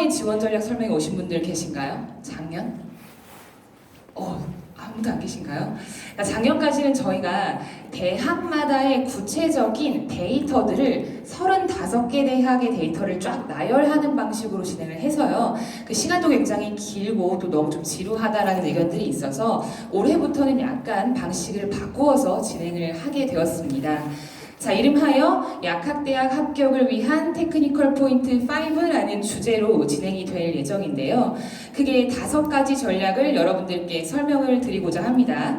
이번에 지원 전략 설명회 오신 분들 계신가요? 작년? 아무도 안 계신가요? 작년까지는 저희가 대학마다의 구체적인 데이터들을 35개 대학의 데이터를 쫙 나열하는 방식으로 진행을 해서요. 그 시간도 굉장히 길고 또 너무 좀 지루하다라는 의견들이 있어서 올해부터는 약간 방식을 바꾸어서 진행을 하게 되었습니다. 자, 이름하여 약학대학 합격을 위한 테크니컬 포인트 5라는 주제로 진행이 될 예정인데요. 크게 5가지 전략을 여러분들께 설명을 드리고자 합니다.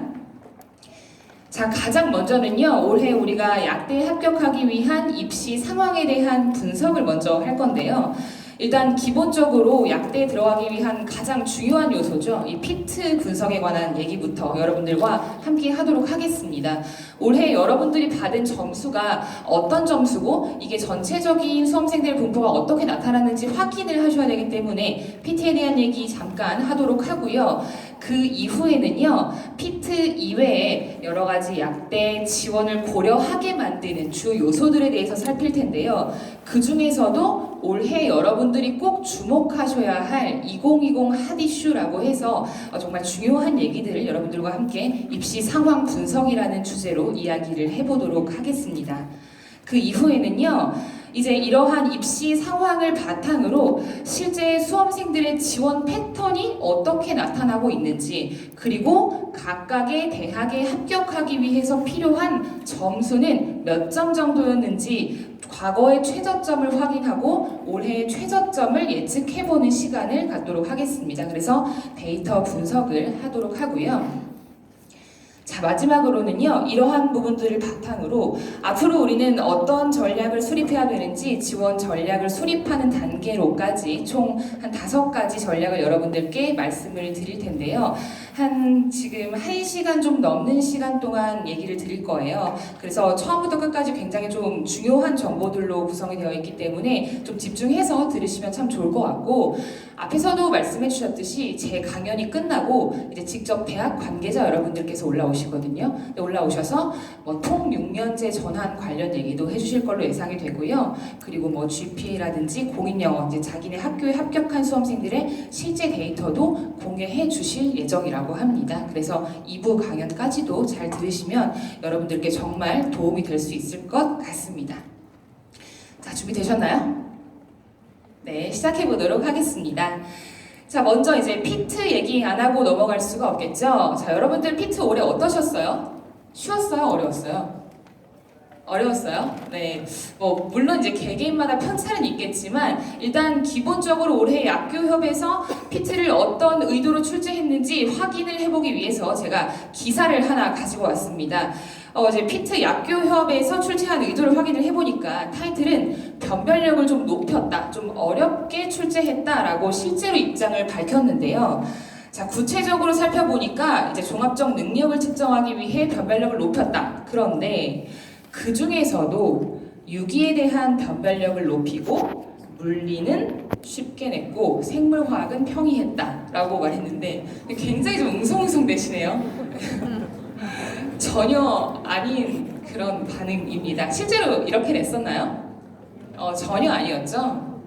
자, 가장 먼저는요, 올해 우리가 약대에 합격하기 위한 입시 상황에 대한 분석을 먼저 할 건데요. 일단 기본적으로 약대에 들어가기 위한 가장 중요한 요소죠. 이 피트 분석에 관한 얘기부터 여러분들과 함께 하도록 하겠습니다. 올해 여러분들이 받은 점수가 어떤 점수고 이게 전체적인 수험생들 분포가 어떻게 나타났는지 확인을 하셔야 되기 때문에 PT에 대한 얘기 잠깐 하도록 하고요. 그 이후에는요, 피트 이외에 여러 가지 약대 지원을 고려하게 만드는 주 요소들에 대해서 살필 텐데요. 그 중에서도 올해 여러분들이 꼭 주목하셔야 할 2020 핫이슈라고 해서 정말 중요한 얘기들을 여러분들과 함께 입시 상황 분석이라는 주제로 이야기를 해보도록 하겠습니다. 그 이후에는요, 이제 이러한 입시 상황을 바탕으로 실제 수험생들의 지원 패턴이 어떻게 나타나고 있는지, 그리고 각각의 대학에 합격하기 위해서 필요한 점수는 몇 점 정도였는지 과거의 최저점을 확인하고 올해의 최저점을 예측해보는 시간을 갖도록 하겠습니다. 그래서 데이터 분석을 하도록 하고요. 자, 마지막으로는요, 이러한 부분들을 바탕으로 앞으로 우리는 어떤 전략을 수립해야 되는지 지원 전략을 수립하는 단계로까지 총 한 5가지 전략을 여러분들께 말씀을 드릴 텐데요. 지금 1시간 좀 넘는 시간 동안 얘기를 드릴 거예요. 그래서 처음부터 끝까지 굉장히 좀 중요한 정보들로 구성이 되어 있기 때문에 좀 집중해서 들으시면 참 좋을 것 같고, 앞에서도 말씀해 주셨듯이 제 강연이 끝나고 이제 직접 대학 관계자 여러분들께서 올라오시거든요. 올라오셔서 통 6년제 전환 관련 얘기도 해주실 걸로 예상이 되고요. 그리고 GPA라든지 공인영어, 이제 자기네 학교에 합격한 수험생들의 실제 데이터도 공개해 주실 예정이라고 합니다. 그래서 2부 강연까지도 잘 들으시면 여러분들께 정말 도움이 될 수 있을 것 같습니다. 자, 준비되셨나요? 네, 시작해 보도록 하겠습니다. 자, 먼저 이제 피트 얘기 안 하고 넘어갈 수가 없겠죠? 자, 여러분들 피트 올해 어떠셨어요? 쉬웠어요? 어려웠어요? 어려웠어요? 네. 물론 이제 개개인마다 편차는 있겠지만, 일단 기본적으로 올해 약교협에서 피트를 어떤 의도로 출제했는지 확인을 해보기 위해서 제가 기사를 하나 가지고 왔습니다. 이제 피트 약교협에서 출제한 의도를 확인을 해보니까 타이틀은 변별력을 좀 높였다, 좀 어렵게 출제했다라고 실제로 입장을 밝혔는데요. 자, 구체적으로 살펴보니까 이제 종합적 능력을 측정하기 위해 변별력을 높였다. 그런데 그 중에서도 유기에 대한 변별력을 높이고 물리는 쉽게 냈고 생물화학은 평이했다라고 말했는데 굉장히 좀 웅성웅성 되시네요. 전혀 아닌 그런 반응입니다. 실제로 이렇게 냈었나요? 전혀 아니었죠?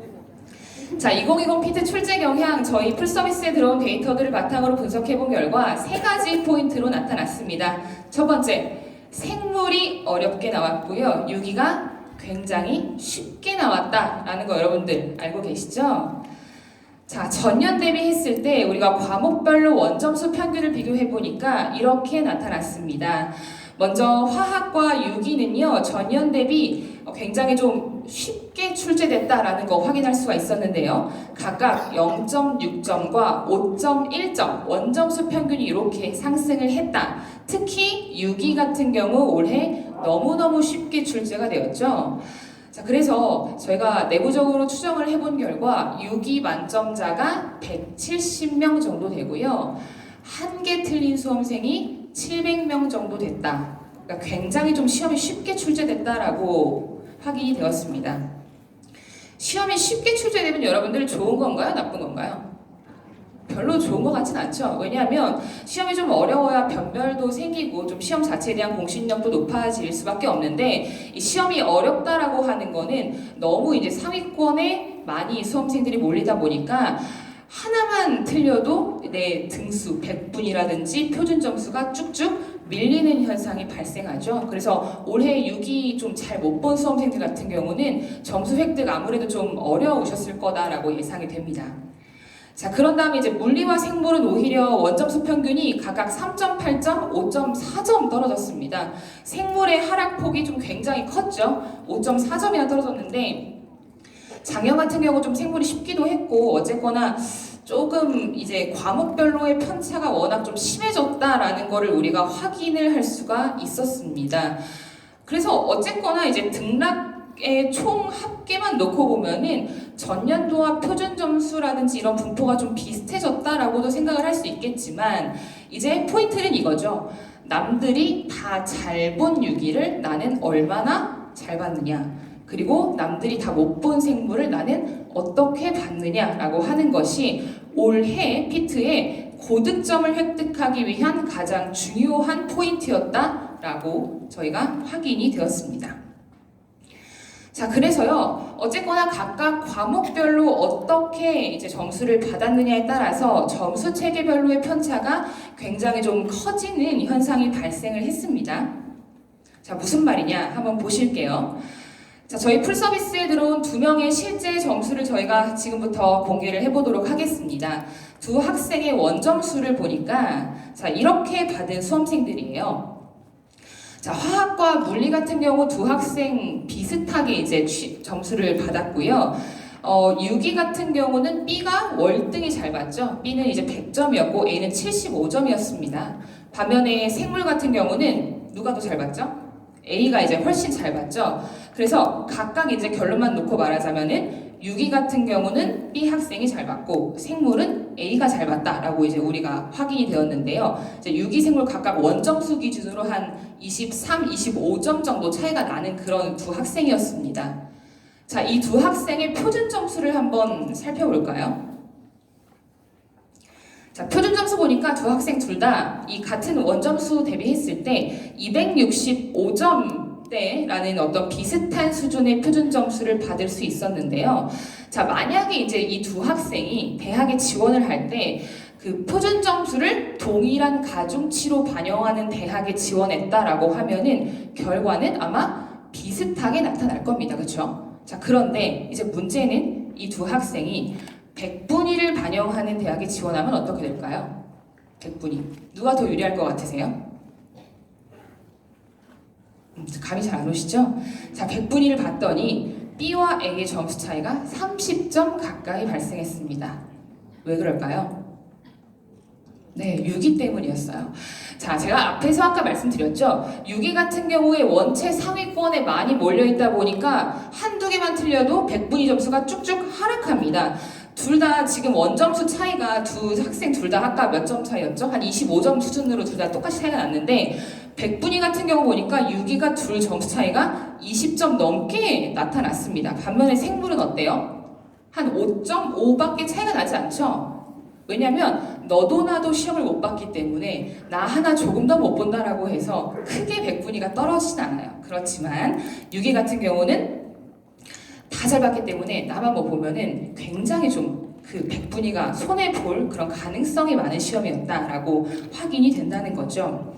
자, 2020 피트 출제 경향 저희 풀서비스에 들어온 데이터들을 바탕으로 분석해본 결과 3가지 포인트로 나타났습니다. 첫 번째, 생물이 어렵게 나왔고요. 유기가 굉장히 쉽게 나왔다라는 거 여러분들 알고 계시죠? 자, 전년 대비했을 때 우리가 과목별로 원점수 평균을 비교해보니까 이렇게 나타났습니다. 먼저 화학과 유기는요, 전년 대비 굉장히 좀 쉽게 출제됐다라는 거 확인할 수가 있었는데요. 각각 0.6점과 5.1점 원점수 평균이 이렇게 상승을 했다. 특히 유기 같은 경우 올해 너무너무 쉽게 출제가 되었죠. 자, 그래서 저희가 내부적으로 추정을 해본 결과 유기 만점자가 170명 정도 되고요. 한 개 틀린 수험생이 700명 정도 됐다. 그러니까 굉장히 좀 시험이 쉽게 출제됐다라고 확인이 되었습니다. 시험이 쉽게 출제되면 여러분들 좋은 건가요? 나쁜 건가요? 별로 좋은 것 같진 않죠. 왜냐하면 시험이 좀 어려워야 변별도 생기고 좀 시험 자체에 대한 공신력도 높아질 수밖에 없는데, 이 시험이 어렵다라고 하는 거는 너무 이제 상위권에 많이 수험생들이 몰리다 보니까 하나만 틀려도 내 등수 100분이라든지 표준 점수가 쭉쭉 밀리는 현상이 발생하죠. 그래서 올해 6기 좀 잘 못 본 수험생들 같은 경우는 점수 획득 아무래도 좀 어려우셨을 거다라고 예상이 됩니다. 자, 그런 다음에 이제 물리와 생물은 오히려 원점수 평균이 각각 3.8점, 5.4점 떨어졌습니다. 생물의 하락폭이 좀 굉장히 컸죠. 5.4점이나 떨어졌는데 작년 같은 경우 좀 생물이 쉽기도 했고 어쨌거나 조금 이제 과목별로의 편차가 워낙 좀 심해졌다라는 거를 우리가 확인을 할 수가 있었습니다. 그래서 어쨌거나 이제 등락의 총 합계만 놓고 보면은 전년도와 표준 점수라든지 이런 분포가 좀 비슷해졌다라고도 생각을 할 수 있겠지만 이제 포인트는 이거죠. 남들이 다 잘 본 6위를 나는 얼마나 잘 봤느냐, 그리고 남들이 다 못 본 생물을 나는 어떻게 봤느냐라고 하는 것이 올해 피트의 고득점을 획득하기 위한 가장 중요한 포인트였다라고 저희가 확인이 되었습니다. 자, 그래서요, 어쨌거나 각각 과목별로 어떻게 이제 점수를 받았느냐에 따라서 점수 체계별로의 편차가 굉장히 좀 커지는 현상이 발생을 했습니다. 자, 무슨 말이냐 한번 보실게요. 자, 저희 풀서비스에 들어온 2명의 실제 점수를 저희가 지금부터 공개를 해보도록 하겠습니다. 두 학생의 원점수를 보니까 자, 이렇게 받은 수험생들이에요. 자, 화학과 물리 같은 경우 두 학생 비슷하게 이제 점수를 받았고요. 6위 같은 경우는 B가 월등히 잘 받죠. B는 이제 100점이었고 A는 75점이었습니다. 반면에 생물 같은 경우는 누가 더 잘 받죠? A가 이제 훨씬 잘 받죠. 그래서 각각 이제 결론만 놓고 말하자면은 6위 같은 경우는 B 학생이 잘 받고 생물은 A가 잘 받다라고 이제 우리가 확인이 되었는데요. 이제 6위 생물 각각 원점수 기준으로 한 23, 25점 정도 차이가 나는 그런 두 학생이었습니다. 자, 이 두 학생의 표준 점수를 한번 살펴볼까요? 자, 표준 점수 보니까 두 학생 둘 다 이 같은 원점수 대비했을 때 265점대라는 어떤 비슷한 수준의 표준 점수를 받을 수 있었는데요. 자, 만약에 이제 이 두 학생이 대학에 지원을 할 때 그 표준 점수를 동일한 가중치로 반영하는 대학에 지원했다라고 하면은 결과는 아마 비슷하게 나타날 겁니다. 그렇죠? 자, 그런데 이제 문제는 이 두 학생이 100분위를 반영하는 대학에 지원하면 어떻게 될까요? 100분위. 누가 더 유리할 것 같으세요? 감이 잘 안 오시죠? 자, 100분위를 봤더니 B와 A의 점수 차이가 30점 가까이 발생했습니다. 왜 그럴까요? 네, 6위 때문이었어요. 자, 제가 앞에서 아까 말씀드렸죠. 6위 같은 경우에 원체 상위권에 많이 몰려있다 보니까 한두 개만 틀려도 100분위 점수가 쭉쭉 하락합니다. 둘 다 지금 원점수 차이가 두 학생 둘 다 아까 몇 점 차이였죠? 한 25점 수준으로 둘 다 똑같이 차이가 났는데 100분위 같은 경우 보니까 6위가 둘 점수 차이가 20점 넘게 나타났습니다. 반면에 생물은 어때요? 한 5.5밖에 차이가 나지 않죠? 왜냐면 너도 나도 시험을 못 봤기 때문에 나 하나 조금 더 못 본다라고 해서 크게 100분위가 떨어지진 않아요. 그렇지만 6위 같은 경우는 다 잘 봤기 때문에 나만 못 보면은 굉장히 좀 그 100분위가 손해볼 그런 가능성이 많은 시험이었다라고 확인이 된다는 거죠.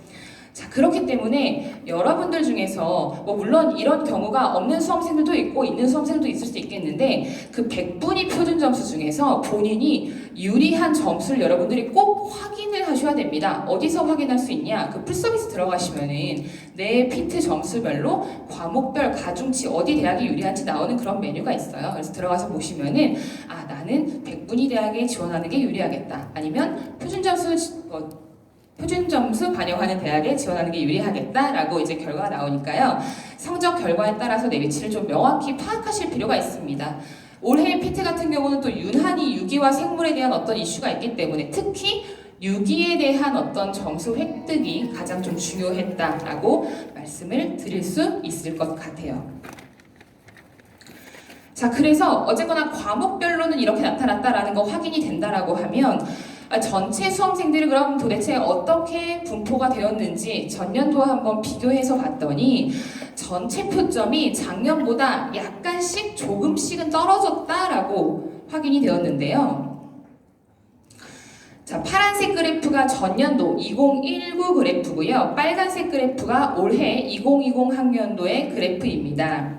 자, 그렇기 때문에 여러분들 중에서 뭐 물론 이런 경우가 없는 수험생들도 있고 있는 수험생들도 있을 수 있겠는데 그 100분위 표준 점수 중에서 본인이 유리한 점수를 여러분들이 꼭 확인을 하셔야 됩니다. 어디서 확인할 수 있냐? 그 풀서비스 들어가시면은 내 피트 점수별로 과목별 가중치 어디 대학이 유리한지 나오는 그런 메뉴가 있어요. 그래서 들어가서 보시면은 아, 나는 100분위 대학에 지원하는 게 유리하겠다. 아니면 표준 점수 반영하는 대학에 지원하는 게 유리하겠다라고 이제 결과가 나오니까요. 성적 결과에 따라서 내 위치를 좀 명확히 파악하실 필요가 있습니다. 올해 피트 같은 경우는 또 유난히 유기와 생물에 대한 어떤 이슈가 있기 때문에 특히 유기에 대한 어떤 점수 획득이 가장 좀 중요했다라고 말씀을 드릴 수 있을 것 같아요. 자, 그래서 어쨌거나 과목별로는 이렇게 나타났다라는 거 확인이 된다라고 하면 전체 수험생들이 그럼 도대체 어떻게 분포가 되었는지 전년도와 한번 비교해서 봤더니 전체 표점이 작년보다 약간씩 조금씩은 떨어졌다라고 확인이 되었는데요. 자, 파란색 그래프가 전년도 2019 그래프고요. 빨간색 그래프가 올해 2020 학년도의 그래프입니다.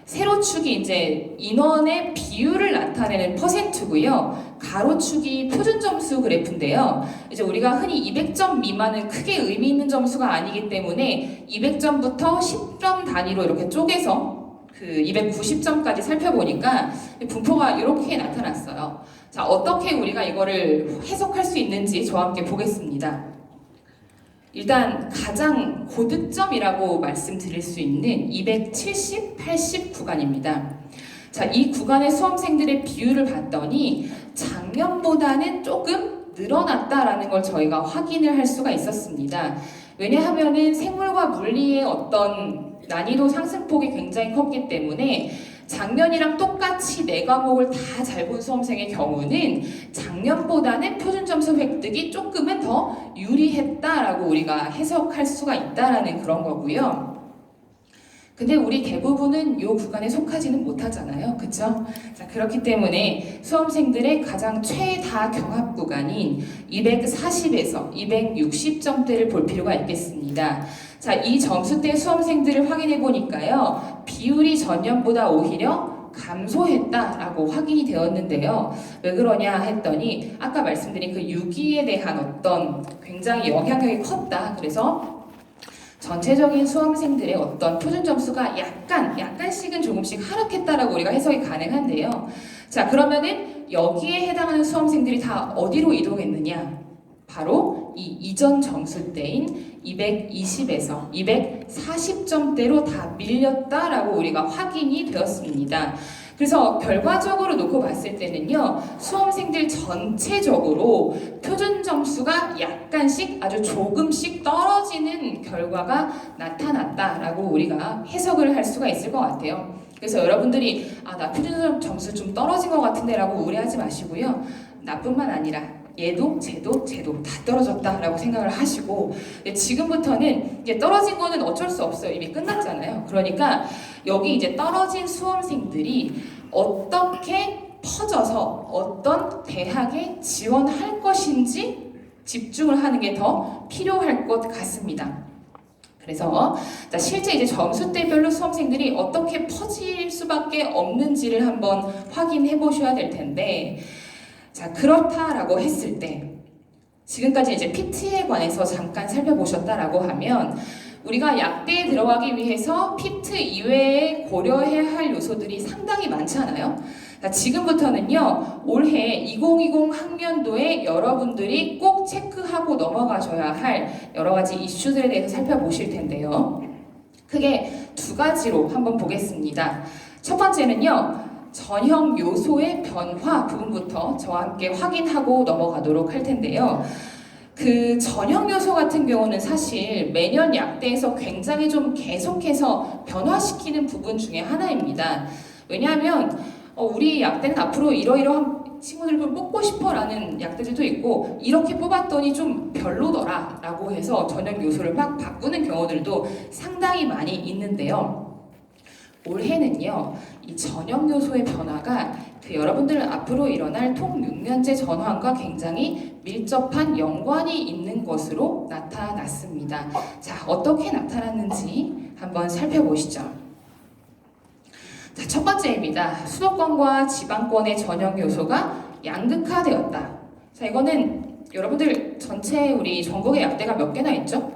세로축이 이제 인원의 비율을 나타내는 퍼센트고요. 가로축이 표준점수 그래프인데요. 이제 우리가 흔히 200점 미만은 크게 의미 있는 점수가 아니기 때문에 200점부터 10점 단위로 이렇게 쪼개서 그 290점까지 살펴보니까 분포가 이렇게 나타났어요. 자, 어떻게 우리가 이거를 해석할 수 있는지 저와 함께 보겠습니다. 일단 가장 고득점이라고 말씀드릴 수 있는 270, 80 구간입니다. 자, 이 구간의 수험생들의 비율을 봤더니 작년보다는 조금 늘어났다라는 걸 저희가 확인을 할 수가 있었습니다. 왜냐하면은 생물과 물리의 어떤 난이도 상승폭이 굉장히 컸기 때문에 작년이랑 똑같이 네 과목을 다 잘 본 수험생의 경우는 작년보다는 표준 점수 획득이 조금은 더 유리했다라고 우리가 해석할 수가 있다라는 그런 거고요. 근데 우리 대부분은 이 구간에 속하지는 못하잖아요. 그쵸? 자, 그렇기 때문에 수험생들의 가장 최다 경합 구간인 240에서 260점대를 볼 필요가 있겠습니다. 자, 이 점수대 수험생들을 확인해 보니까요. 비율이 전년보다 오히려 감소했다라고 확인이 되었는데요. 왜 그러냐 했더니 아까 말씀드린 그 유기에 대한 어떤 굉장히 영향력이 컸다. 그래서 전체적인 수험생들의 어떤 표준 점수가 약간씩은 조금씩 하락했다라고 우리가 해석이 가능한데요. 자, 그러면은 여기에 해당하는 수험생들이 다 어디로 이동했느냐? 바로 이 이전 점수대인 220에서 240점대로 다 밀렸다라고 우리가 확인이 되었습니다. 그래서 결과적으로 놓고 봤을 때는요, 수험생들 전체적으로 표준 점수가 약간씩 아주 조금씩 떨어지는 결과가 나타났다라고 우리가 해석을 할 수가 있을 것 같아요. 그래서 여러분들이 나 표준 점수 좀 떨어진 것 같은데 라고 우려하지 마시고요. 나뿐만 아니라 얘도 쟤도 다 떨어졌다라고 생각을 하시고, 지금부터는 이제 떨어진 거는 어쩔 수 없어요. 이미 끝났잖아요. 그러니까 여기 이제 떨어진 수험생들이 어떻게 퍼져서 어떤 대학에 지원할 것인지 집중을 하는 게 더 필요할 것 같습니다. 그래서 자, 실제 이제 점수대별로 수험생들이 어떻게 퍼질 수밖에 없는지를 한번 확인해 보셔야 될 텐데, 자, 그렇다라고 했을 때 지금까지 이제 PT에 관해서 잠깐 살펴보셨다라고 하면 우리가 약대에 들어가기 위해서 PT 이외에 고려해야 할 요소들이 상당히 많잖아요. 자, 지금부터는요, 올해 2020 학년도에 여러분들이 꼭 체크하고 넘어가셔야 할 여러 가지 이슈들에 대해서 살펴보실 텐데요. 크게 두 가지로 한번 보겠습니다. 첫 번째는요, 전형 요소의 변화 부분부터 저와 함께 확인하고 넘어가도록 할 텐데요. 그 전형 요소 같은 경우는 사실 매년 약대에서 굉장히 좀 계속해서 변화시키는 부분 중에 하나입니다. 왜냐하면 우리 약대는 앞으로 이러이러한 친구들을 뽑고 싶어 라는 약대들도 있고, 이렇게 뽑았더니 좀 별로더라 라고 해서 전형 요소를 막 바꾸는 경우들도 상당히 많이 있는데요. 올해는요, 이 전형 요소의 변화가 그 여러분들 앞으로 일어날 통6년제 전환과 굉장히 밀접한 연관이 있는 것으로 나타났습니다. 자, 어떻게 나타났는지 한번 살펴보시죠. 자, 첫 번째입니다. 수도권과 지방권의 전형 요소가 양극화되었다. 자, 이거는 여러분들 전체 우리 전국의 약대가 몇 개나 있죠?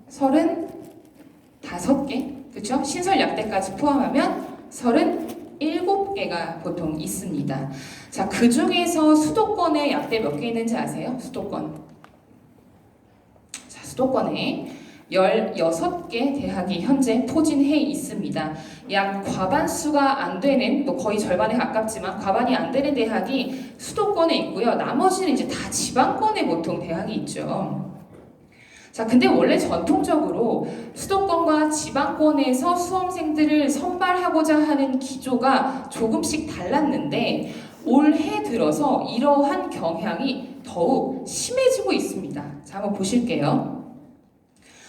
35개. 그렇죠? 신설 약대까지 포함하면 37개가 보통 있습니다. 자, 그 중에서 수도권에 약대 몇 개 있는지 아세요? 수도권. 자, 수도권에 16개 대학이 현재 포진해 있습니다. 약 과반수가 안 되는, 뭐 거의 절반에 가깝지만 과반이 안 되는 대학이 수도권에 있고요. 나머지는 이제 다 지방권에 보통 대학이 있죠. 자, 근데 원래 전통적으로 수도권과 지방권에서 수험생들을 선발하고자 하는 기조가 조금씩 달랐는데, 올해 들어서 이러한 경향이 더욱 심해지고 있습니다. 자, 한번 보실게요.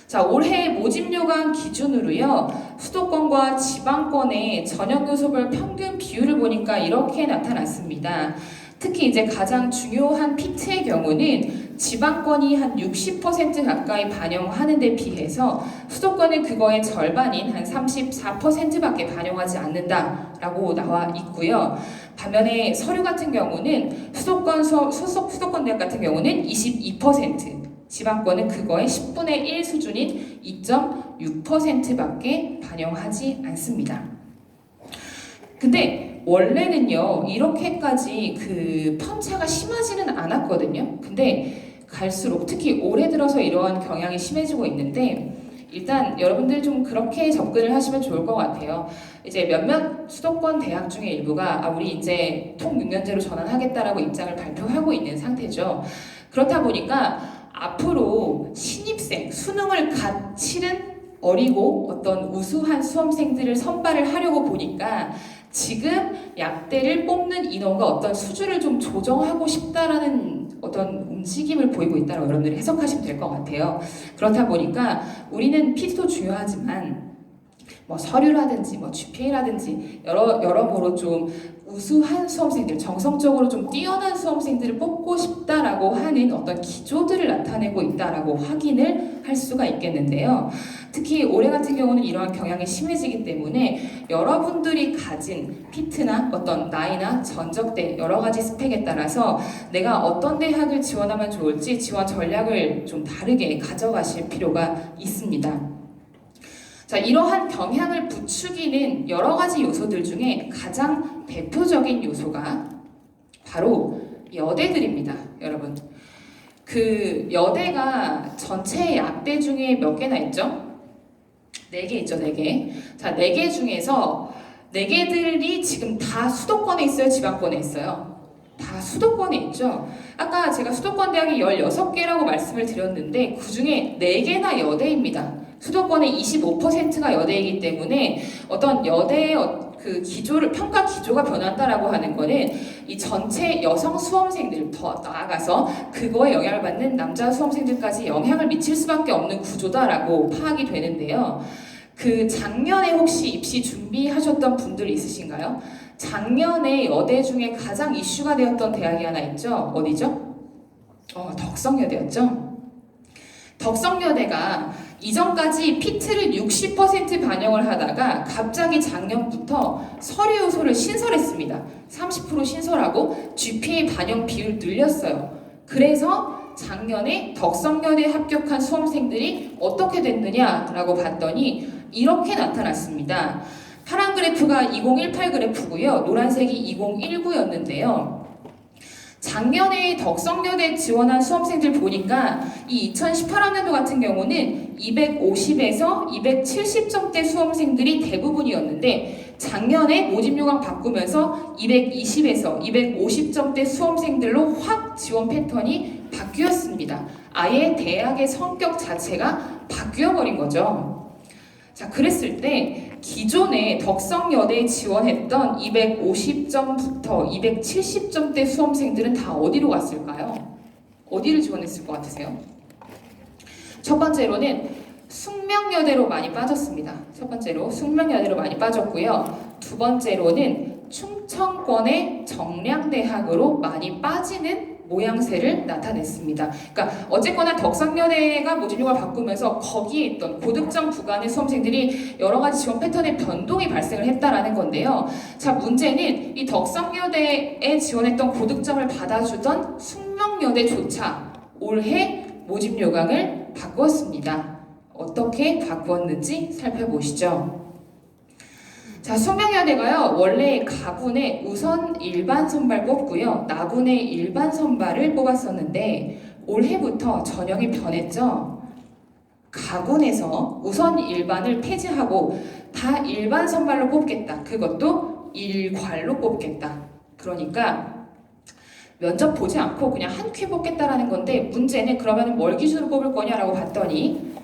자, 올해 모집 요강 기준으로요, 수도권과 지방권의 전형 요소별 평균 비율을 보니까 이렇게 나타났습니다. 특히 이제 가장 중요한 피트의 경우는 지방권이 한 60% 가까이 반영하는 데 비해서 수도권은 그거의 절반인 한 34%밖에 반영하지 않는다라고 나와 있고요. 반면에 서류 같은 경우는 수도권 대학 같은 경우는 22%, 지방권은 그거의 10분의 1 수준인 2.6%밖에 반영하지 않습니다. 근데 원래는요, 이렇게까지 그 편차가 심하지는 않았거든요. 근데 갈수록 특히 올해 들어서 이러한 경향이 심해지고 있는데, 일단 여러분들 좀 그렇게 접근을 하시면 좋을 것 같아요. 이제 몇몇 수도권 대학 중에 일부가 우리 이제 통 6년제로 전환하겠다라고 입장을 발표하고 있는 상태죠. 그렇다 보니까 앞으로 신입생, 수능을 갓 치른 어리고 어떤 우수한 수험생들을 선발을 하려고 보니까 지금 약대를 뽑는 인원과 어떤 수준을 좀 조정하고 싶다라는 어떤 움직임을 보이고 있다고 여러분들이 해석하시면 될 것 같아요. 그렇다 보니까 우리는 PT도 중요하지만 뭐 서류라든지 뭐 GPA라든지 여러모로 좀 우수한 수험생들, 정성적으로 좀 뛰어난 수험생들을 뽑고 싶다라고 하는 어떤 기조들을 나타내고 있다라고 확인을 할 수가 있겠는데요. 특히 올해 같은 경우는 이러한 경향이 심해지기 때문에 여러분들이 가진 피트나 어떤 나이나 전적대 여러 가지 스펙에 따라서 내가 어떤 대학을 지원하면 좋을지 지원 전략을 좀 다르게 가져가실 필요가 있습니다. 자, 이러한 경향을 부추기는 여러 가지 요소들 중에 가장 대표적인 요소가 바로 여대들입니다, 여러분. 그 여대가 전체 약대 중에 몇 개나 있죠? 4개 있죠, 4개. 자, 4개 중에서 4개들이 지금 다 수도권에 있어요, 지방권에 있어요? 다 수도권에 있죠. 아까 제가 수도권 대학이 16개라고 말씀을 드렸는데 그 중에 4개나 여대입니다. 수도권의 25%가 여대이기 때문에 어떤 여대의 그 기조를 평가 기조가 변한다라고 하는 거는 이 전체 여성 수험생들 더 나아가서 그거에 영향을 받는 남자 수험생들까지 영향을 미칠 수밖에 없는 구조다라고 파악이 되는데요. 그 작년에 혹시 입시 준비하셨던 분들 있으신가요? 작년에 여대 중에 가장 이슈가 되었던 대학이 하나 있죠. 어디죠? 덕성여대였죠. 덕성여대가 이전까지 피트를 60% 반영을 하다가 갑자기 작년부터 서류 요소를 신설했습니다. 30% 신설하고 GPA 반영 비율 늘렸어요. 그래서 작년에 덕성여대 합격한 수험생들이 어떻게 됐느냐라고 봤더니 이렇게 나타났습니다. 파란 그래프가 2018 그래프고요. 노란색이 2019였는데요. 작년에 덕성여대 지원한 수험생들 보니까 이 2018학년도 같은 경우는 250에서 270점대 수험생들이 대부분이었는데 작년에 모집 요강 바꾸면서 220에서 250점대 수험생들로 확 지원 패턴이 바뀌었습니다. 아예 대학의 성격 자체가 바뀌어버린 거죠. 자, 그랬을 때 기존에 덕성여대에 지원했던 250점부터 270점대 수험생들은 다 어디로 갔을까요? 어디를 지원했을 것 같으세요? 첫 번째로는 숙명여대로 많이 빠졌습니다. 첫 번째로 숙명여대로 많이 빠졌고요. 두 번째로는 충청권의 정량대학으로 많이 빠지는 모양새를 나타냈습니다. 그러니까 어쨌거나 덕성여대가 모집 요강을 바꾸면서 거기에 있던 고득점 구간의 수험생들이 여러 가지 지원 패턴의 변동이 발생을 했다라는 건데요. 자, 문제는 이 덕성여대에 지원했던 고득점을 받아주던 숙명여대조차 올해 모집 요강을 바꾸었습니다. 어떻게 바꾸었는지 살펴보시죠. 자, 숙명여대가요, 원래 가군에 우선 일반 선발 뽑고요, 나군에 일반 선발을 뽑았었는데 올해부터 전형이 변했죠. 가군에서 우선 일반을 폐지하고 다 일반 선발로 뽑겠다. 그것도 일괄로 뽑겠다. 그러니까 면접 보지 않고 그냥 한 큐 뽑겠다라는 건데, 문제는 그러면 뭘 기준으로 뽑을 거냐라고 봤더니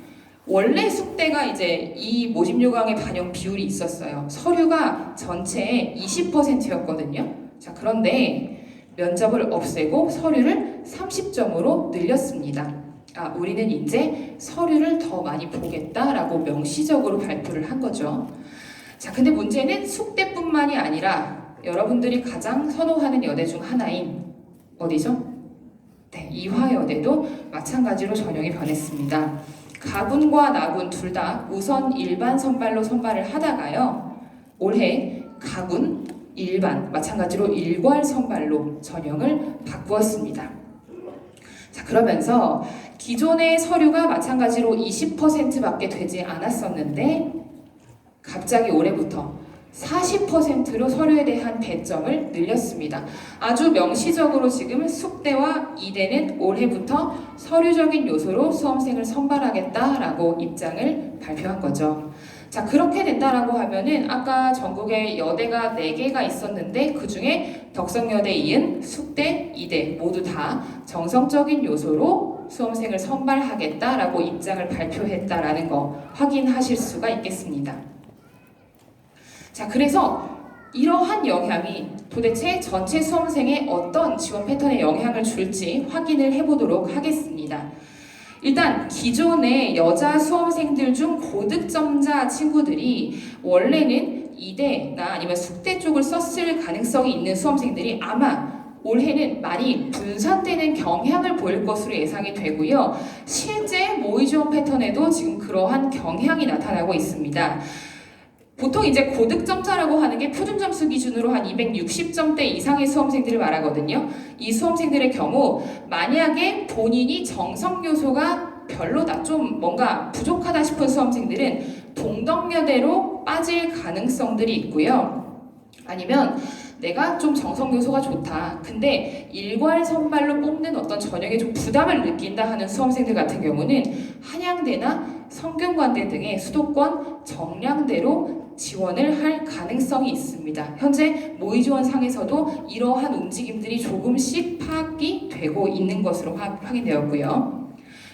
원래 숙대가 이제 이 모집 요강의 반영 비율이 있었어요. 서류가 전체의 20%였거든요. 자, 그런데 면접을 없애고 서류를 30점으로 늘렸습니다. 우리는 이제 서류를 더 많이 보겠다라고 명시적으로 발표를 한 거죠. 자, 근데 문제는 숙대뿐만이 아니라 여러분들이 가장 선호하는 여대 중 하나인 어디죠? 네, 이화여대도 마찬가지로 전형이 변했습니다. 가군과 나군 둘 다 우선 일반 선발로 선발을 하다가요, 올해 가군, 일반, 마찬가지로 일괄 선발로 전형을 바꾸었습니다. 자, 그러면서 기존의 서류가 마찬가지로 20%밖에 되지 않았었는데 갑자기 올해부터 40%로 서류에 대한 배점을 늘렸습니다. 아주 명시적으로 지금 숙대와 이대는 올해부터 서류적인 요소로 수험생을 선발하겠다라고 입장을 발표한 거죠. 자, 그렇게 된다라고 하면은 아까 전국에 여대가 4개가 있었는데 그 중에 덕성여대, 이은, 숙대, 이대 모두 다 정성적인 요소로 수험생을 선발하겠다라고 입장을 발표했다라는 거 확인하실 수가 있겠습니다. 자, 그래서 이러한 영향이 도대체 전체 수험생에 어떤 지원 패턴에 영향을 줄지 확인을 해보도록 하겠습니다. 일단 기존의 여자 수험생들 중 고득점자 친구들이 원래는 이대나 아니면 숙대 쪽을 썼을 가능성이 있는 수험생들이 아마 올해는 많이 분산되는 경향을 보일 것으로 예상이 되고요. 실제 모의 지원 패턴에도 지금 그러한 경향이 나타나고 있습니다. 보통 이제 고득점자라고 하는 게 표준 점수 기준으로 한 260점대 이상의 수험생들을 말하거든요. 이 수험생들의 경우 만약에 본인이 정성 요소가 별로다, 좀 뭔가 부족하다 싶은 수험생들은 동덕여대로 빠질 가능성들이 있고요. 아니면 내가 좀 정성 요소가 좋다, 근데 일괄 선발로 뽑는 어떤 전형에 좀 부담을 느낀다 하는 수험생들 같은 경우는 한양대나 성균관대 등의 수도권 정량대로 지원을 할 가능성이 있습니다. 현재 모의 지원 상에서도 이러한 움직임들이 조금씩 파악이 되고 있는 것으로 확인되었고요.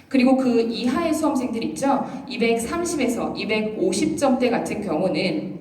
그리고 그 이하의 수험생들 있죠? 230에서 250점대 같은 경우는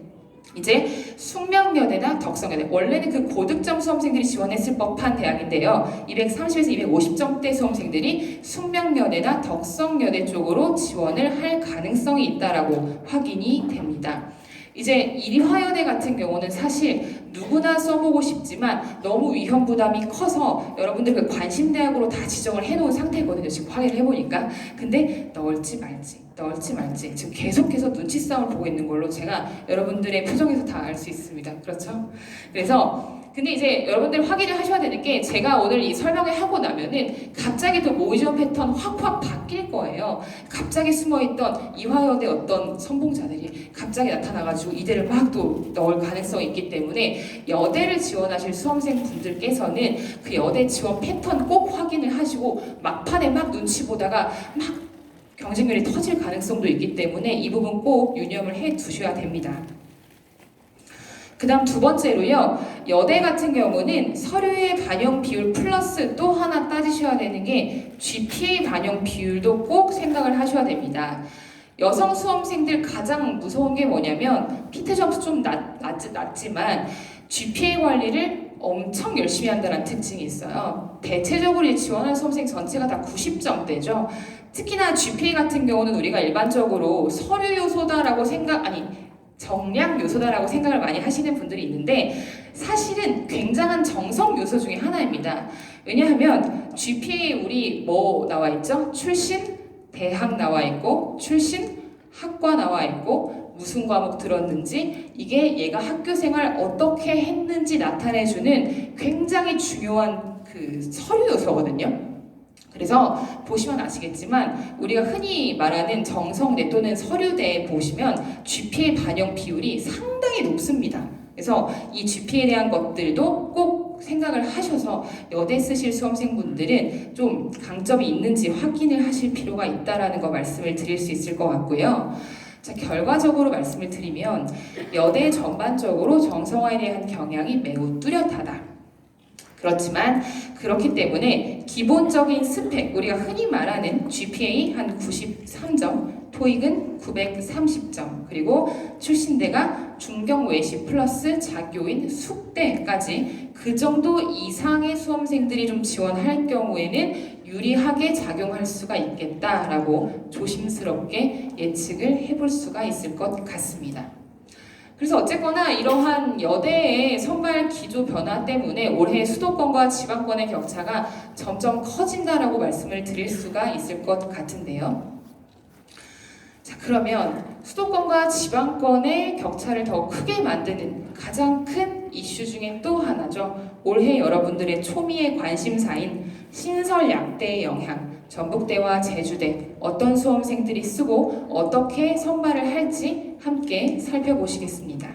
이제 숙명여대나 덕성여대, 원래는 그 고득점 수험생들이 지원했을 법한 대학인데요. 230에서 250점대 수험생들이 숙명여대나 덕성여대 쪽으로 지원을 할 가능성이 있다라고 확인이 됩니다. 이제 이화여대 같은 경우는 사실 누구나 써보고 싶지만 너무 위험 부담이 커서 여러분들 그 관심 대학으로 다 지정을 해놓은 상태거든요. 지금 확인을 해보니까. 근데 넣을지 말지 지금 계속해서 눈치 싸움을 보고 있는 걸로 제가 여러분들의 표정에서 다 알 수 있습니다. 그렇죠? 그래서 근데 이제 여러분들 확인을 하셔야 되는 게, 제가 오늘 이 설명을 하고 나면은 갑자기 또 모의 지원 패턴 확 바뀔 거예요. 갑자기 숨어있던 이화여대 어떤 선봉자들이 갑자기 나타나가지고 이대를 막 또 넣을 가능성이 있기 때문에 여대를 지원하실 수험생 분들께서는 그 여대 지원 패턴 꼭 확인을 하시고 막판에 막 눈치 보다가 막 경쟁률이 터질 가능성도 있기 때문에 이 부분 꼭 유념을 해 두셔야 됩니다. 그 다음 두 번째로요, 여대 같은 경우는 서류의 반영 비율 플러스 또 하나 따지셔야 되는 게 GPA 반영 비율도 꼭 생각을 하셔야 됩니다. 여성 수험생들 가장 무서운 게 뭐냐면 피트 점수 좀 낮지만 GPA 관리를 엄청 열심히 한다는 특징이 있어요. 대체적으로 지원한 수험생 전체가 다 90점대죠. 특히나 GPA 같은 경우는 우리가 일반적으로 서류 요소다라고 정량 요소다라고 생각을 많이 하시는 분들이 있는데 사실은 굉장한 정성 요소 중에 하나입니다. 왜냐하면 GPA 우리 뭐 나와 있죠? 출신, 대학 나와 있고, 출신, 학과 나와 있고, 무슨 과목 들었는지, 이게 얘가 학교 생활 어떻게 했는지 나타내주는 굉장히 중요한 그 서류 요소거든요. 그래서 보시면 아시겠지만 우리가 흔히 말하는 정성대 또는 서류대에 보시면 GPA 반영 비율이 상당히 높습니다. 그래서 이 GPA에 대한 것들도 꼭 생각을 하셔서 여대 쓰실 수험생분들은 좀 강점이 있는지 확인을 하실 필요가 있다라는 거 말씀을 드릴 수 있을 것 같고요. 자, 결과적으로 말씀을 드리면 여대 전반적으로 정성화에 대한 경향이 매우 뚜렷하다. 그렇지만 그렇기 때문에 기본적인 스펙, 우리가 흔히 말하는 GPA 한 93점, 토익은 930점, 그리고 출신대가 중경외시 플러스 자교인 숙대까지 그 정도 이상의 수험생들이 좀 지원할 경우에는 유리하게 작용할 수가 있겠다라고 조심스럽게 예측을 해볼 수가 있을 것 같습니다. 그래서 어쨌거나 이러한 여대의 선발 기조 변화 때문에 올해 수도권과 지방권의 격차가 점점 커진다라고 말씀을 드릴 수가 있을 것 같은데요. 자, 그러면 수도권과 지방권의 격차를 더 크게 만드는 가장 큰 이슈 중에 또 하나죠. 올해 여러분들의 초미의 관심사인 신설 약대의 영향, 전북대와 제주대 어떤 수험생들이 쓰고 어떻게 선발을 할지 함께 살펴보시겠습니다.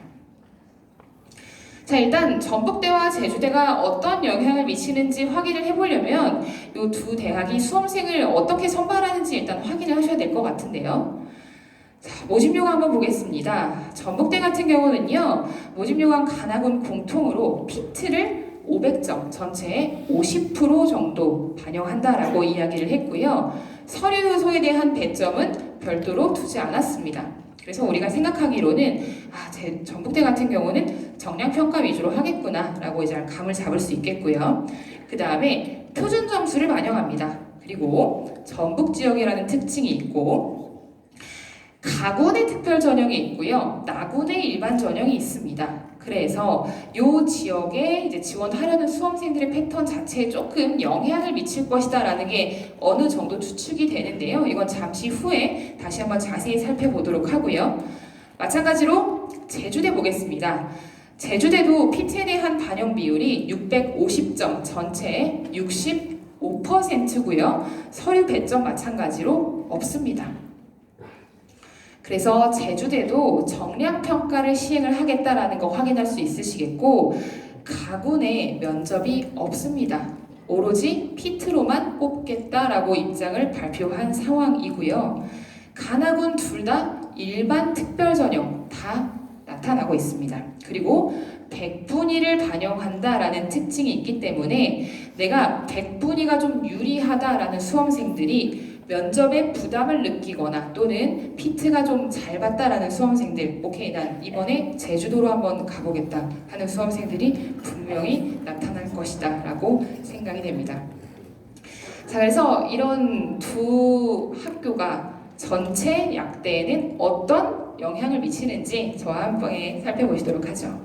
자, 일단 전북대와 제주대가 어떤 영향을 미치는지 확인을 해보려면 이 두 대학이 수험생을 어떻게 선발하는지 일단 확인을 하셔야 될 것 같은데요. 자, 모집요강 한번 보겠습니다. 전북대 같은 경우는요, 모집요강 간학원 공통으로 피트를 500점, 전체의 50% 정도 반영한다라고 이야기를 했고요. 서류 요소에 대한 배점은 별도로 두지 않았습니다. 그래서 우리가 생각하기로는 전북대 같은 경우는 정량평가 위주로 하겠구나 라고 이제 감을 잡을 수 있겠고요. 그 다음에 표준 점수를 반영합니다. 그리고 전북 지역이라는 특징이 있고 가군의 특별 전형이 있고요. 나군의 일반 전형이 있습니다. 그래서 이 지역에 이제 지원하려는 수험생들의 패턴 자체에 조금 영향을 미칠 것이다라는 게 어느 정도 추측이 되는데요. 이건 잠시 후에 다시 한번 자세히 살펴보도록 하고요. 마찬가지로 제주대 보겠습니다. 제주대도 PT에 대한 반영 비율이 650점, 전체의 65%고요. 서류 배점 마찬가지로 없습니다. 그래서 제주대도 정량평가를 시행을 하겠다라는 거 확인할 수 있으시겠고 가군의 면접이 없습니다. 오로지 피트로만 뽑겠다라고 입장을 발표한 상황이고요. 간학군 둘 다 일반 특별 전형 다 나타나고 있습니다. 그리고 100분위를 반영한다라는 특징이 있기 때문에 내가 100분위가 좀 유리하다라는 수험생들이 면접에 부담을 느끼거나 또는 피트가 좀 잘 봤다라는 수험생들, 오케이 난 이번에 제주도로 한번 가보겠다 하는 수험생들이 분명히 나타날 것이다 라고 생각이 됩니다. 자, 그래서 이런 두 학교가 전체 약대에는 어떤 영향을 미치는지 저와 함께 살펴보시도록 하죠.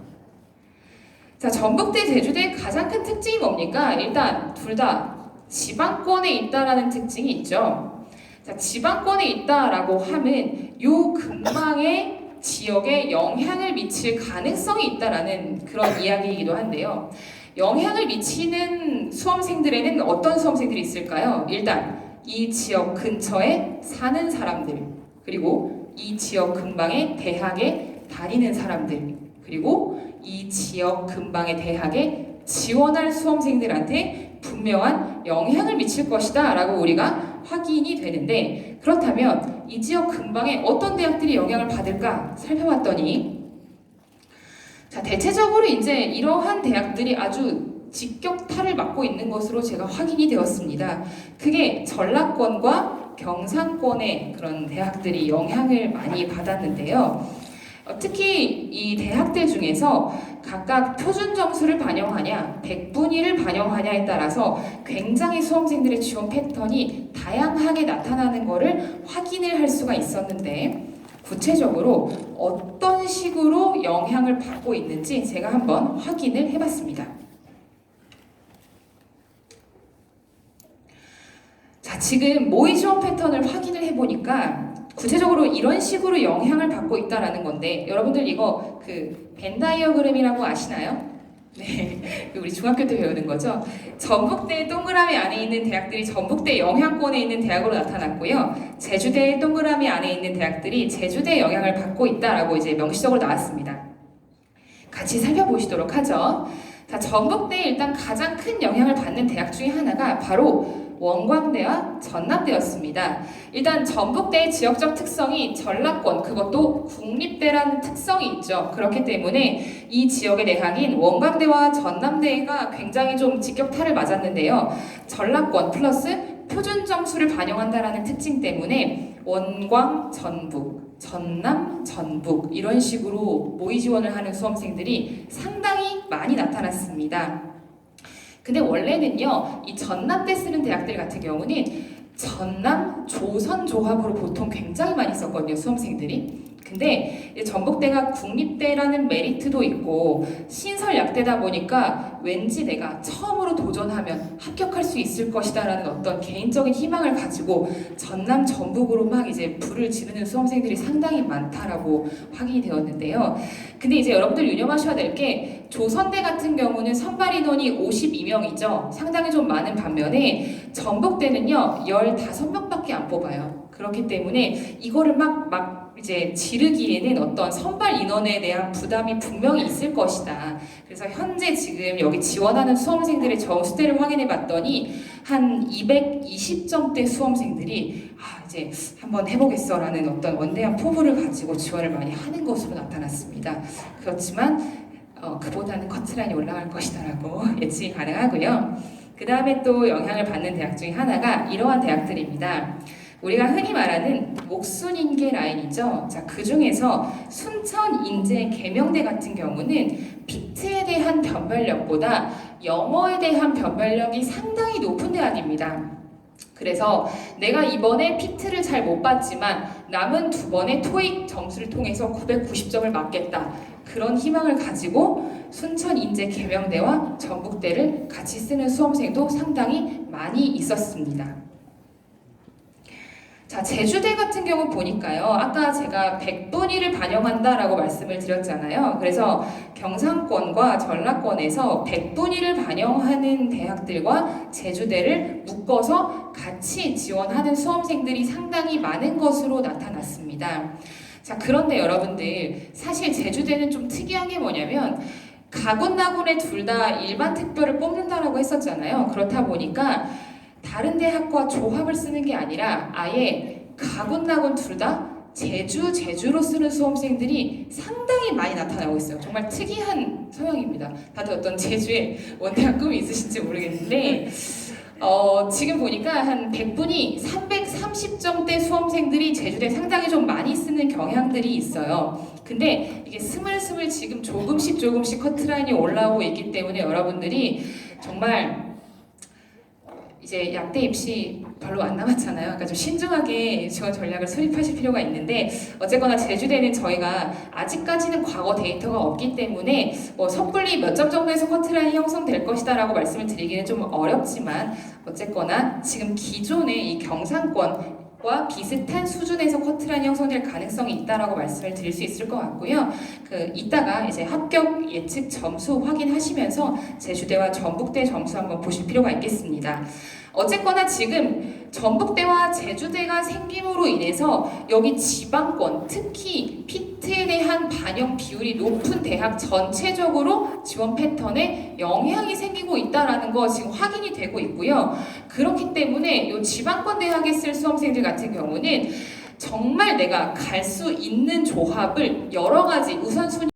자, 전북대, 제주대의 가장 큰 특징이 뭡니까? 일단 둘 다 지방권에 있다라는 특징이 있죠. 자, 지방권에 있다라고 하면 요 근방의 지역에 영향을 미칠 가능성이 있다라는 그런 이야기이기도 한데요. 영향을 미치는 수험생들에는 어떤 수험생들이 있을까요? 일단 이 지역 근처에 사는 사람들, 그리고 이 지역 근방의 대학에 다니는 사람들, 그리고 이 지역 근방의 대학에 지원할 수험생들한테 분명한 영향을 미칠 것이다 라고 우리가 확인이 되는데, 그렇다면 이 지역 근방에 어떤 대학들이 영향을 받을까 살펴봤더니, 자, 대체적으로 이제 이러한 대학들이 아주 직격탄을 맞고 있는 것으로 제가 확인이 되었습니다. 그게 전라권과 경상권의 그런 대학들이 영향을 많이 받았는데요. 특히 이 대학들 중에서 각각 표준 점수를 반영하냐, 100분위를 반영하냐에 따라서 굉장히 수험생들의 지원 패턴이 다양하게 나타나는 것을 확인을 할 수가 있었는데, 구체적으로 어떤 식으로 영향을 받고 있는지 제가 한번 확인을 해봤습니다. 자, 지금 모의 지원 패턴을 확인을 해보니까 구체적으로 이런 식으로 영향을 받고 있다라는 건데, 여러분들 이거 그 벤 다이어그램이라고 아시나요? 네, 우리 중학교 때 배우는 거죠. 전북대 동그라미 안에 있는 대학들이 전북대 영향권에 있는 대학으로 나타났고요. 제주대 동그라미 안에 있는 대학들이 제주대 영향을 받고 있다라고 이제 명시적으로 나왔습니다. 같이 살펴보시도록 하죠. 자, 전북대에 일단 가장 큰 영향을 받는 대학 중에 하나가 바로 원광대와 전남대였습니다. 일단 전북대의 지역적 특성이 전라권, 그것도 국립대라는 특성이 있죠. 그렇기 때문에 이 지역의 내학인 원광대와 전남대가 굉장히 좀 직격탄을 맞았는데요. 전라권 플러스 표준 점수를 반영한다라는 특징 때문에 원광 전북, 전남 전북 이런 식으로 모의 지원을 하는 수험생들이 상당히 많이 나타났습니다. 근데 원래는요, 이 전남대 쓰는 대학들 같은 경우는 전남 조선 조합으로 보통 굉장히 많이 썼거든요, 수험생들이. 근데 전북대가 국립대라는 메리트도 있고 신설약대다 보니까 왠지 내가 처음으로 도전하면 합격할 수 있을 것이다라는 어떤 개인적인 희망을 가지고 전남 전북으로 막 이제 불을 지르는 수험생들이 상당히 많다라고 확인이 되었는데요. 근데 이제 여러분들 유념하셔야 될 게 조선대 같은 경우는 선발 인원이 52명이죠. 상당히 좀 많은 반면에 전북대는요 15명밖에 안 뽑아요. 그렇기 때문에 이거를 막 이제 지르기에는 어떤 선발 인원에 대한 부담이 분명히 있을 것이다. 그래서 현재 지금 여기 지원하는 수험생들의 점수대를 확인해 봤더니 한 220점대 수험생들이 이제 한번 해보겠어라는 어떤 원대한 포부를 가지고 지원을 많이 하는 것으로 나타났습니다. 그렇지만 그보다는 커트라인이 올라갈 것이다라고 예측이 가능하고요. 그 다음에 또 영향을 받는 대학 중에 하나가 이러한 대학들입니다. 우리가 흔히 말하는 목순인계 라인이죠. 자, 그 중에서 순천, 인제, 계명대 같은 경우는 피트에 대한 변별력보다 영어에 대한 변별력이 상당히 높은 대학입니다. 그래서 내가 이번에 피트를 잘 못 봤지만 남은 두 번의 토익 점수를 통해서 990점을 맞겠다. 그런 희망을 가지고 순천, 인제, 계명대와 전북대를 같이 쓰는 수험생도 상당히 많이 있었습니다. 자, 제주대 같은 경우 보니까요. 아까 제가 100분위를 반영한다라고 말씀을 드렸잖아요. 그래서 경상권과 전라권에서 100분위를 반영하는 대학들과 제주대를 묶어서 같이 지원하는 수험생들이 상당히 많은 것으로 나타났습니다. 자, 그런데 여러분들 사실 제주대는 좀 특이한 게 뭐냐면 가군나군에 둘 다 일반 특별을 뽑는다라고 했었잖아요. 그렇다 보니까 다른 대학과 조합을 쓰는 게 아니라 아예 가군나군 둘 다 제주로 쓰는 수험생들이 상당히 많이 나타나고 있어요. 정말 특이한 성향입니다. 다들 어떤 제주에 원대학 꿈이 있으신지 모르겠는데 지금 보니까 한 100분이 330점대 수험생들이 제주대 상당히 좀 많이 쓰는 경향들이 있어요. 근데 이게 스물스물 지금 조금씩 커트라인이 올라오고 있기 때문에 여러분들이 정말 이제 약대 입시 별로 안 남았잖아요. 그러니까 좀 신중하게 지원 전략을 수립하실 필요가 있는데 어쨌거나 제주대는 저희가 아직까지는 과거 데이터가 없기 때문에 섣불리 몇 점 정도에서 커트라인이 형성될 것이다라고 말씀을 드리기는 좀 어렵지만 어쨌거나 지금 기존의 이 경상권과 비슷한 수준에서 커트라인이 형성될 가능성이 있다라고 말씀을 드릴 수 있을 것 같고요. 이따가 이제 합격 예측 점수 확인하시면서 제주대와 전북대 점수 한번 보실 필요가 있겠습니다. 어쨌거나 지금 전북대와 제주대가 생김으로 인해서 여기 지방권, 특히 피트에 대한 반영 비율이 높은 대학 전체적으로 지원 패턴에 영향이 생기고 있다는 거 지금 확인이 되고 있고요. 그렇기 때문에 이 지방권 대학에 쓸 수험생들 같은 경우는 정말 내가 갈 수 있는 조합을 여러 가지 우선순위